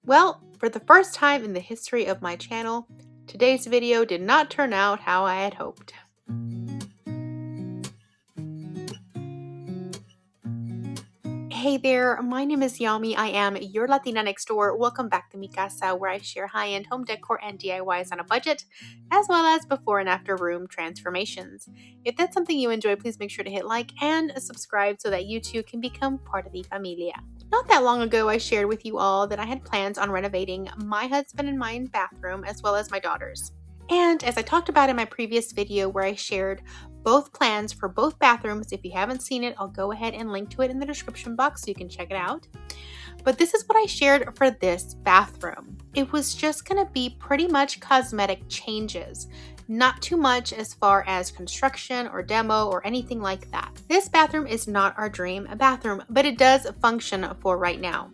Well, for the first time in the history of my channel, today's video did not turn out how I had hoped. Hey there, my name is Yami. I am your Latina next door. Welcome back to Mi Casa, where I share high-end home decor and DIYs on a budget, as well as before and after room transformations. If that's something you enjoy, please make sure to hit like and subscribe so that you too can become part of the Familia. Not that long ago, I shared with you all that I had plans on renovating my husband and mine bathroom, as well as my daughter's. And as I talked about in my previous video where I shared both plans for both bathrooms, if you haven't seen it, I'll go ahead and link to it in the description box so you can check it out. But this is what I shared for this bathroom. It was just going to be pretty much cosmetic changes. Not too much as far as construction or demo or anything like that. This bathroom is not our dream bathroom, but it does function for right now.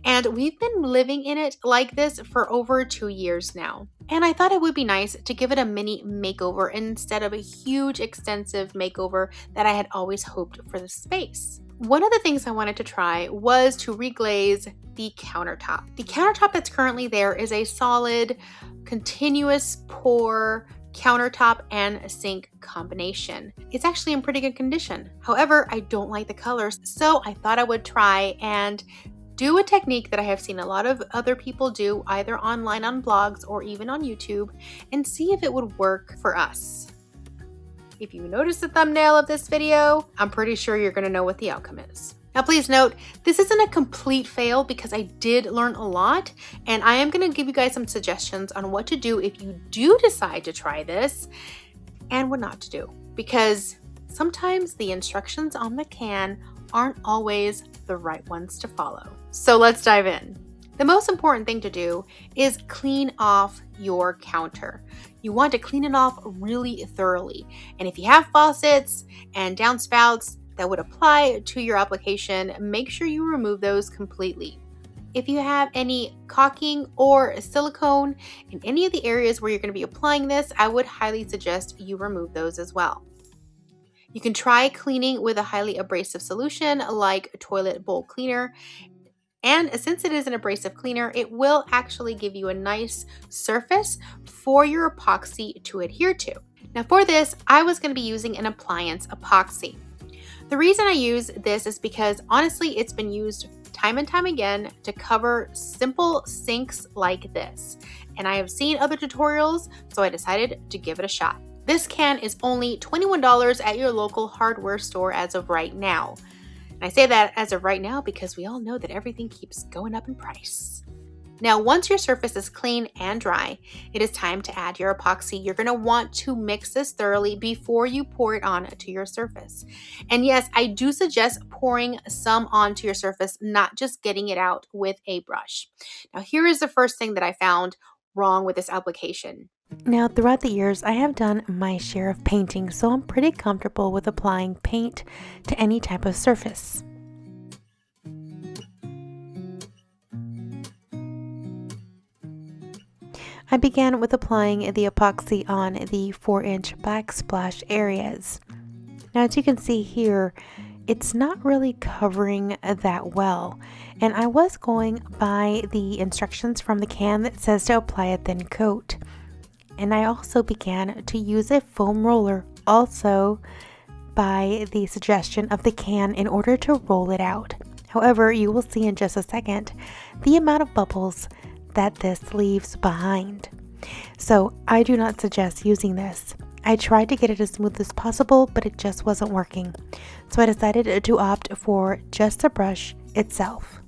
And we've been living in it like this for over 2 years now. And I thought it would be nice to give it a mini makeover instead of a huge extensive makeover that I had always hoped for the space. One of the things I wanted to try was to reglaze the countertop. The countertop that's currently there is a solid, continuous pour countertop and sink combination. It's actually in pretty good condition. However, I don't like the colors, so I thought I would try and do a technique that I have seen a lot of other people do, either online on blogs or even on YouTube, and see if it would work for us. If you notice the thumbnail of this video, I'm pretty sure you're going to know what the outcome is. Now please note, this isn't a complete fail because I did learn a lot, and I am going to give you guys some suggestions on what to do if you do decide to try this and what not to do, because sometimes the instructions on the can aren't always the right ones to follow. So let's dive in. The most important thing to do is clean off your counter. You want to clean it off really thoroughly. And if you have faucets and downspouts that would apply to your application, make sure you remove those completely. If you have any caulking or silicone in any of the areas where you're going to be applying this, I would highly suggest you remove those as well. You can try cleaning with a highly abrasive solution like a toilet bowl cleaner. And since it is an abrasive cleaner, it will actually give you a nice surface for your epoxy to adhere to. Now for this, I was going to be using an Appliance Epoxy. The reason I use this is because honestly, it's been used time and time again to cover simple sinks like this. And I have seen other tutorials, so I decided to give it a shot. This can is only $21 at your local hardware store as of right now. And I say that as of right now because we all know that everything keeps going up in price. Now, once your surface is clean and dry, it is time to add your epoxy. You're going to want to mix this thoroughly before you pour it on to your surface. And yes, I do suggest pouring some onto your surface, not just getting it out with a brush. Now, here is the first thing that I found wrong with this application. Now, throughout the years, I have done my share of painting, so I'm pretty comfortable with applying paint to any type of surface. I began with applying the epoxy on the 4-inch backsplash areas. Now, as you can see here, it's not really covering that well, and I was going by the instructions from the can that says to apply a thin coat. And I also began to use a foam roller, also by the suggestion of the can, in order to roll it out. However, you will see in just a second the amount of bubbles that this leaves behind. So I do not suggest using this. I tried to get it as smooth as possible, but it just wasn't working. So I decided to opt for just the brush itself.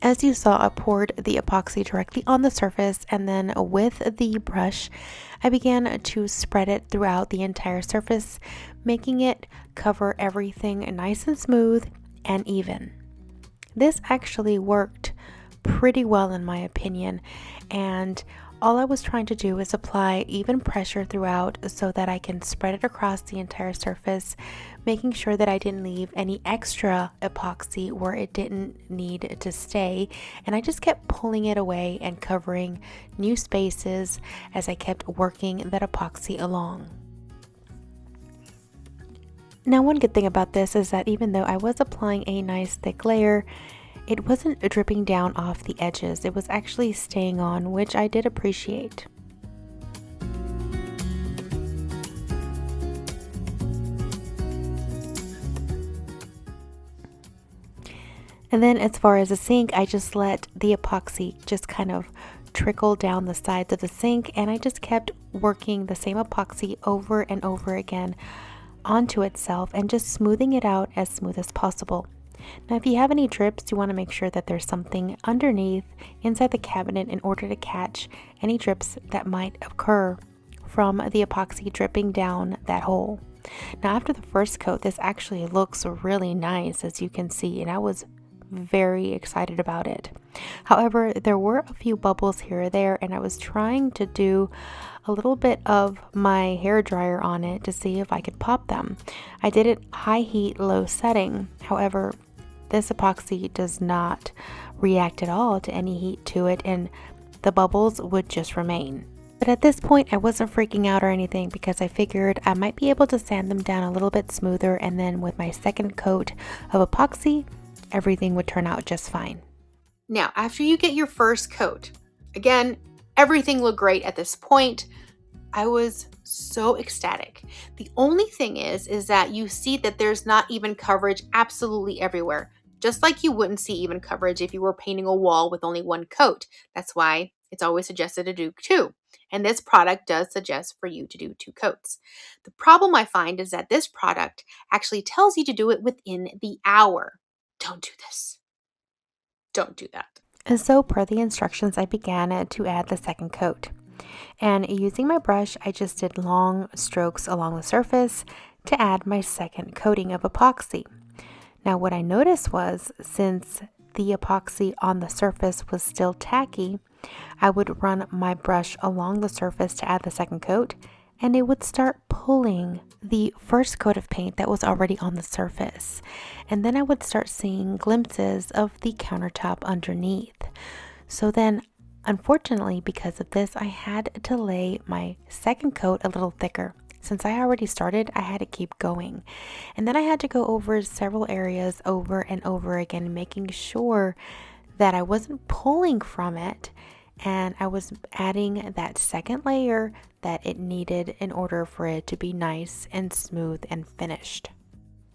As you saw, I poured the epoxy directly on the surface, and then with the brush, I began to spread it throughout the entire surface, making it cover everything nice and smooth and even. This actually worked pretty well in my opinion, and all I was trying to do is apply even pressure throughout so that I can spread it across the entire surface, making sure that I didn't leave any extra epoxy where it didn't need to stay. And I just kept pulling it away and covering new spaces as I kept working that epoxy along. Now, one good thing about this is that even though I was applying a nice thick layer, it wasn't dripping down off the edges. It was actually staying on, which I did appreciate. And then as far as the sink, I just let the epoxy just kind of trickle down the sides of the sink, and I just kept working the same epoxy over and over again onto itself and just smoothing it out as smooth as possible. Now, if you have any drips, you want to make sure that there's something underneath inside the cabinet in order to catch any drips that might occur from the epoxy dripping down that hole. Now, after the first coat, this actually looks really nice, as you can see, and I was very excited about it. However, there were a few bubbles here or there, and I was trying to do a little bit of my hair dryer on it to see if I could pop them. I did it high heat, low setting. However, this epoxy does not react at all to any heat to it, and the bubbles would just remain. But at this point, I wasn't freaking out or anything, because I figured I might be able to sand them down a little bit smoother, and then with my second coat of epoxy, everything would turn out just fine. Now, after you get your first coat, again, everything looked great at this point. I was so ecstatic. The only thing is that you see that there's not even coverage absolutely everywhere, just like you wouldn't see even coverage if you were painting a wall with only one coat. That's why it's always suggested to do two. And this product does suggest for you to do 2 coats. The problem I find is that this product actually tells you to do it within the hour. Don't do this. Don't do that. And so per the instructions, I began to add the second coat. And using my brush, I just did long strokes along the surface to add my second coating of epoxy. Now what I noticed was, since the epoxy on the surface was still tacky, I would run my brush along the surface to add the second coat, and it would start pulling the first coat of paint that was already on the surface. And then I would start seeing glimpses of the countertop underneath. So then, unfortunately, because of this, I had to lay my second coat a little thicker. Since I already started, I had to keep going. And then I had to go over several areas over and over again, making sure that I wasn't pulling from it, and I was adding that second layer that it needed in order for it to be nice and smooth and finished.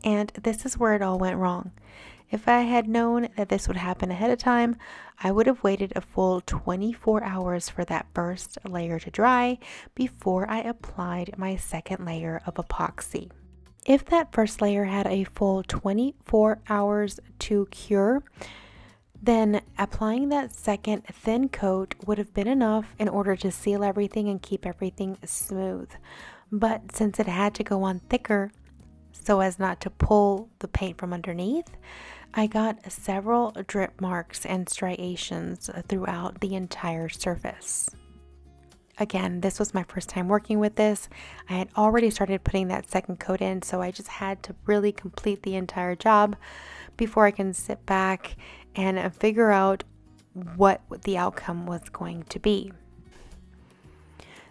And this is where it all went wrong. If I had known that this would happen ahead of time, I would have waited a full 24 hours for that first layer to dry before I applied my second layer of epoxy. If that first layer had a full 24 hours to cure, then applying that second thin coat would have been enough in order to seal everything and keep everything smooth. But since it had to go on thicker so as not to pull the paint from underneath, I got several drip marks and striations throughout the entire surface. Again, this was my first time working with this. I had already started putting that second coat in, so I just had to really complete the entire job before I can sit back and figure out what the outcome was going to be.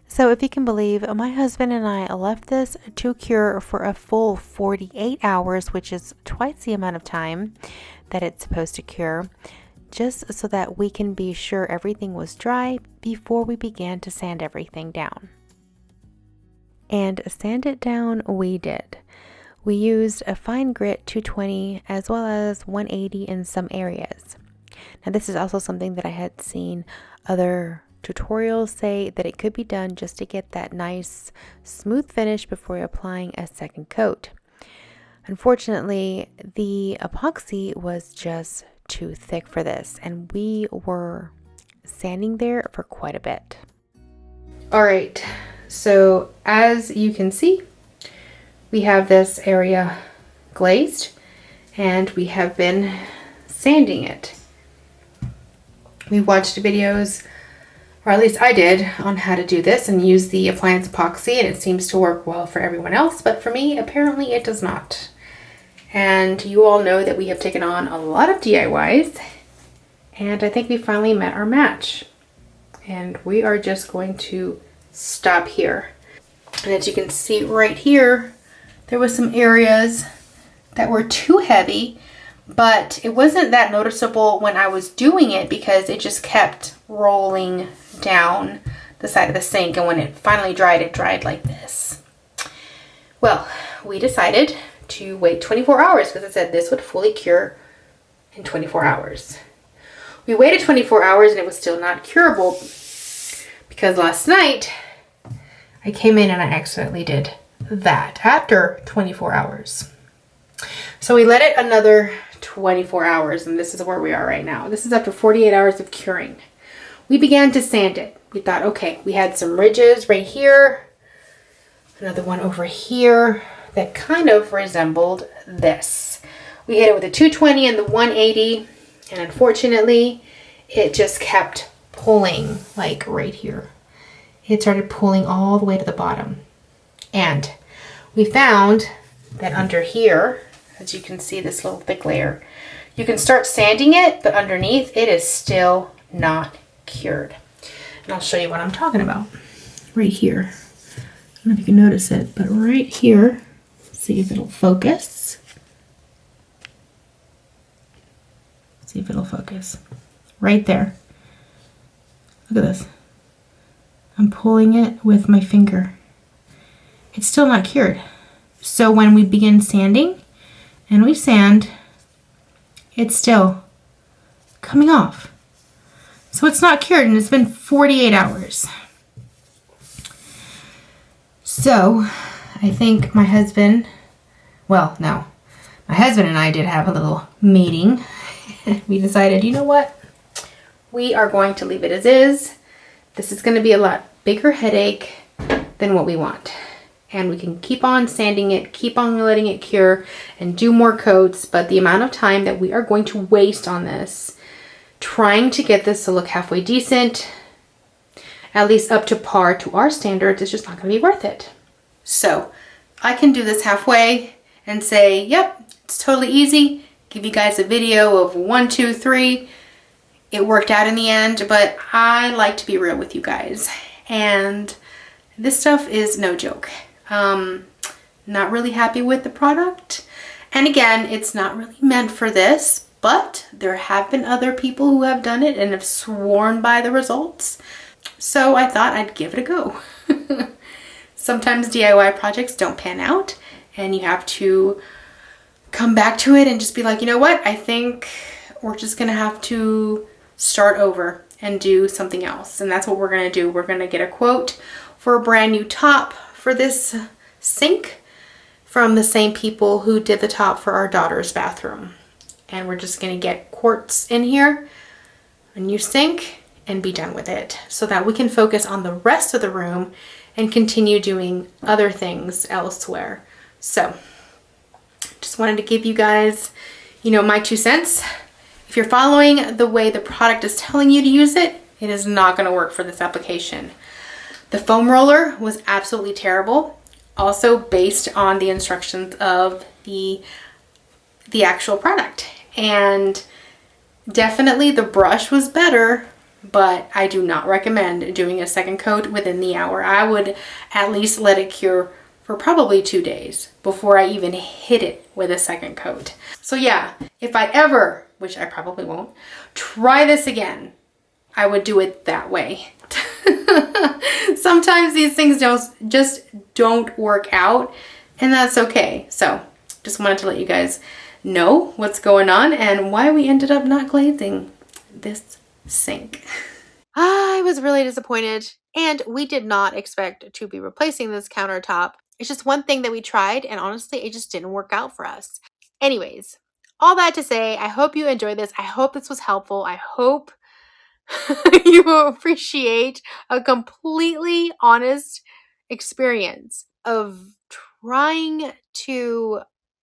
So if you can believe, my husband and I left this to cure for a full 48 hours, which is twice the amount of time that it's supposed to cure, just so that we can be sure everything was dry before we began to sand everything down. And sand it down we did. We used a fine grit 220 as well as 180 in some areas. Now this is also something that I had seen other tutorials say that it could be done just to get that nice smooth finish before applying a second coat. Unfortunately, the epoxy was just too thick for this, and we were sanding there for quite a bit. All right, so as you can see, we have this area glazed and we have been sanding it. We watched videos, or at least I did, on how to do this and use the Appliance Epoxy, and it seems to work well for everyone else, but for me, apparently it does not. And you all know that we have taken on a lot of DIYs, and I think we finally met our match. And we are just going to stop here. And as you can see right here, there was some areas that were too heavy, but it wasn't that noticeable when I was doing it because it just kept rolling down the side of the sink, and when it finally dried, it dried like this. Well, we decided to wait 24 hours because it said this would fully cure in 24 hours. We waited 24 hours and it was still not curable because last night I came in and I accidentally did that after 24 hours. So we let it another 24 hours, and this is where we are right now. This is after 48 hours of curing. We began to sand it. We thought, okay, we had some ridges right here, another one over here that kind of resembled this. We hit it with a 220 and the 180, and unfortunately, it just kept pulling, like right here. It started pulling all the way to the bottom. And we found that under here, as you can see, this little thick layer, you can start sanding it, but underneath it is still not cured. And I'll show you what I'm talking about. Right here. I don't know if you can notice it, but right here, see if it'll focus. See if it'll focus. Right there. Look at this. I'm pulling it with my finger. It's still not cured. So when we begin sanding and we sand, it's still coming off. So it's not cured, and it's been 48 hours. So I think my husband, well, no, my husband and I did have a little meeting. We decided, you know what? We are going to leave it as is. This is going to be a lot bigger headache than what we want. And we can keep on sanding it, keep on letting it cure, and do more coats. But the amount of time that we are going to waste on this, trying to get this to look halfway decent, at least up to par to our standards, is just not going to be worth it. So I can do this halfway and say, yep, it's totally easy. Give you guys a video of 1, 2, 3. It worked out in the end, but I like to be real with you guys. And this stuff is no joke. Not really happy with the product. And again, it's not really meant for this, but there have been other people who have done it and have sworn by the results. So I thought I'd give it a go. Sometimes DIY projects don't pan out, and you have to come back to it and just be like, you know what? I think we're just gonna have to start over and do something else. And that's what we're gonna do. We're gonna get a quote for a brand new top for this sink from the same people who did the top for our daughter's bathroom. And we're just gonna get quartz in here, a new sink, and be done with it so that we can focus on the rest of the room and continue doing other things elsewhere. So just wanted to give you guys, you know, my 2 cents. If you're following the way the product is telling you to use it, it is not going to work for this application. The foam roller was absolutely terrible, also based on the instructions of the actual product. And definitely the brush was better, but I do not recommend doing a second coat within the hour. I would at least let it cure for probably 2 days before I even hit it with a second coat. So yeah, if I ever, which I probably won't, try this again, I would do it that way. Sometimes these things just don't work out, and that's okay. So just wanted to let you guys know what's going on and why we ended up not glazing this sink. I was really disappointed, and we did not expect to be replacing this countertop. It's just one thing that we tried, and honestly, it just didn't work out for us. Anyways, all that to say, I hope you enjoyed this. I hope this was helpful. I hope you will appreciate a completely honest experience of trying to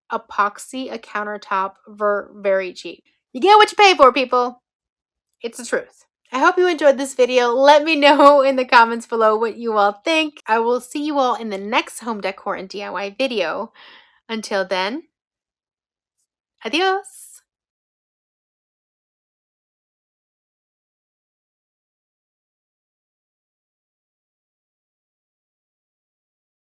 epoxy a countertop for very cheap. You get what you pay for, people. It's the truth. I hope you enjoyed this video. Let me know in the comments below what you all think. I will see you all in the next home decor and DIY video. Until then, adios.